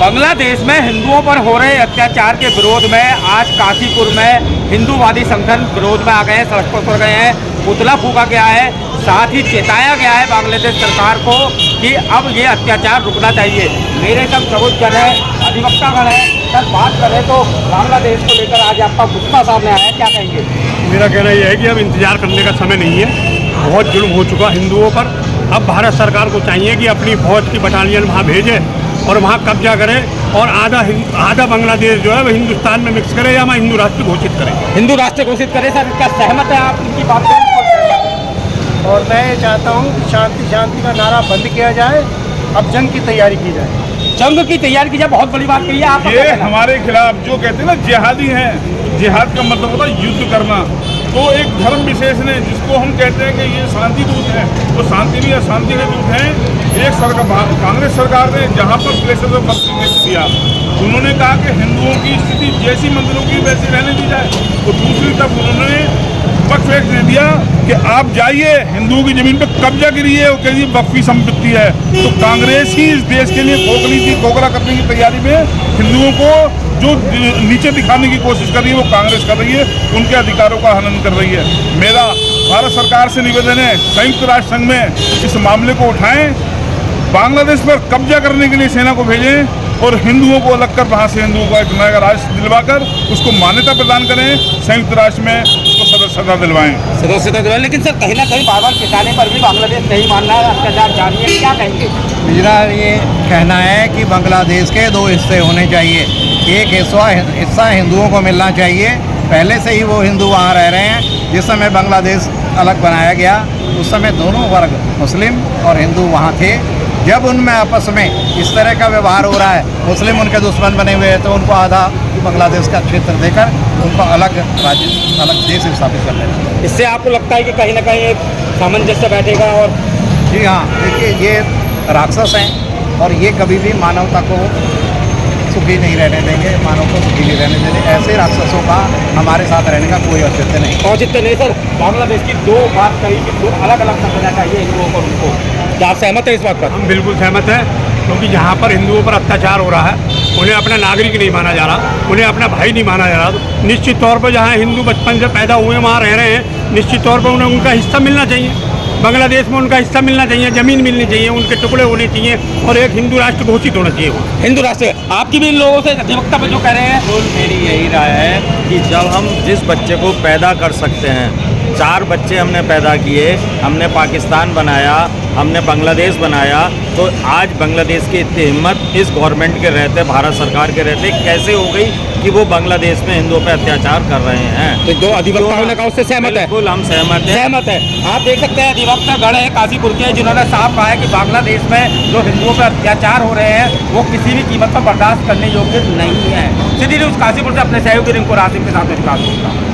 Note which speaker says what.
Speaker 1: बांग्लादेश में हिंदुओं पर हो रहे अत्याचार के विरोध में आज काशीपुर में हिंदूवादी संगठन विरोध में आ गए हैं, सड़क पर गए हैं, पुतला फूका गया है। साथ ही चेताया गया है बांग्लादेश सरकार को कि अब ये अत्याचार रुकना चाहिए। मेरे सब सबूत जन है, अधिवक्तागण है, सर बात करें तो बांग्लादेश को लेकर आज आपका गुस्सा सामने आया है, क्या कहेंगे?
Speaker 2: मेरा कहना यह है कि अब इंतजार करने का समय नहीं है। बहुत जुल्म हो चुका हिंदुओं पर। अब भारत सरकार को चाहिए कि अपनी फौज की बटालियन वहाँ भेजे और वहाँ कब्जा करे और आधा बांग्लादेश जो है वो हिंदुस्तान में मिक्स करे या हिंदू राष्ट्र घोषित करे।
Speaker 1: हिंदू राष्ट्र घोषित करे। सर क्या सहमत है आप इनकी बात से?
Speaker 3: और मैं ये चाहता हूँ कि शांति का नारा बंद किया जाए, अब जंग की तैयारी की जाए।
Speaker 1: जंग की तैयारी की जाए, बहुत बड़ी बात कही है आप।
Speaker 4: ये हमारे खिलाफ जो कहते हैं ना जिहादी हैं, जिहाद का मतलब होता है युद्ध करना। तो एक धर्म विशेष ने जिसको हम कहते हैं कि ये शांति दूत है, वो शांति नहीं अशांति के दूत हैं। एक सरकार, कांग्रेस सरकार ने जहाँ पर प्लेसेस ऑफ वर्शिप दिया, उन्होंने कहा कि हिंदुओं की स्थिति जैसी मंदिरों की वैसी रहने दी जाए। तो दूसरी तरफ उन्होंने वक्फ एक्ट दे दिया कि आप जाइए हिंदुओं की जमीन पर कब्जा करिए, वो कहिए वक्फी संपत्ति है। तो कांग्रेस ही इस देश के लिए खोखला करने की तैयारी में हिंदुओं को जो नीचे दिखाने की कोशिश कर रही है वो कांग्रेस कर रही है, उनके अधिकारों का हनन कर रही है। मेरा भारत सरकार से निवेदन है, संयुक्त राष्ट्र संघ में इस मामले को उठाएं, बांग्लादेश पर कब्जा करने के लिए सेना को भेजें और हिंदुओं को अलग कर वहाँ से हिंदुओं को एक नया राष्ट्र दिलवाकर उसको मान्यता प्रदान करें, संयुक्त राष्ट्र में उसको सदस्यता दिलवाएं।
Speaker 1: लेकिन सर कहीं ना कहीं बार-बार चेताने पर भी बांग्लादेश नहीं मान रहा है, अत्याचार जारी है, क्या कहेंगे?
Speaker 3: मेरा ये कहना है कि बांग्लादेश के दो हिस्से होने चाहिए। एक हिस्सा हिंदुओं को मिलना चाहिए। पहले से ही वो हिंदू वहाँ रह रहे हैं। जिस समय बांग्लादेश अलग बनाया गया उस समय दोनों वर्ग मुस्लिम और हिंदू वहाँ थे। जब उनमें आपस में इस तरह का व्यवहार हो रहा है, मुस्लिम उनके दुश्मन बने हुए हैं, तो उनको आधा बांग्लादेश का क्षेत्र देकर उनको अलग राज्य, अलग देश स्थापित कर लेना।
Speaker 1: इससे आपको लगता है कि कहीं ना कहीं एक सामंजस्य बैठेगा? और
Speaker 3: जी हाँ, देखिए ये राक्षस हैं और ये कभी भी मानवता को सुखी नहीं रहने देंगे, मानव को सुखी नहीं रहने देंगे। ऐसे राक्षसों का हमारे साथ रहने का कोई औचित्य नहीं।
Speaker 1: औचित्य नहीं सर। बांग्लादेश की दो बात कही कि दो अलग अलग समझना चाहिए हिंदुओं को, उनको। क्या आप सहमत है इस बात पर?
Speaker 2: हम बिल्कुल सहमत हैं, क्योंकि जहाँ पर हिंदुओं पर अत्याचार हो रहा है, उन्हें अपना नागरिक नहीं माना जा रहा, उन्हें अपना भाई नहीं माना जा रहा। निश्चित तौर पर जहाँ हिंदू बचपन से पैदा हुए वहाँ रह रहे हैं, निश्चित तौर पर उन्हें उनका हिस्सा मिलना चाहिए। बांग्लादेश में उनका हिस्सा मिलना चाहिए, ज़मीन मिलनी चाहिए, उनके टुकड़े होने चाहिए और एक हिंदू राष्ट्र घोषित होना चाहिए।
Speaker 1: हिंदू राष्ट्र आपकी भी इन लोगों से अधिवक्ता पर जो कह रहे हैं?
Speaker 5: मेरी यही राय है कि जब हम जिस बच्चे को पैदा कर सकते हैं, 4 बच्चे हमने पैदा किए, हमने पाकिस्तान बनाया, हमने बांग्लादेश बनाया, तो आज बांग्लादेश की इतनी हिम्मत इस गवर्नमेंट के रहते, भारत सरकार के रहते कैसे हो गई कि वो बांग्लादेश में हिंदुओं पर अत्याचार कर रहे हैं?
Speaker 1: तो दो अधिवक्ताओं ने कहा, उससे सहमत है?
Speaker 5: बिल्कुल हम सहमत हैं।
Speaker 1: सहमत है। आप देख सकते हैं अधिवक्ता गण है काशीपुर के, जिन्होंने साफ कहा है कि बांग्लादेश में जो हिंदुओं पर अत्याचार हो रहे हैं वो किसी भी कीमत पर बर्दाश्त करने योग्य नहीं है। सिटी न्यूज़ काशीपुर से अपने सहयोगी रिंकू राशिद के साथ विकास।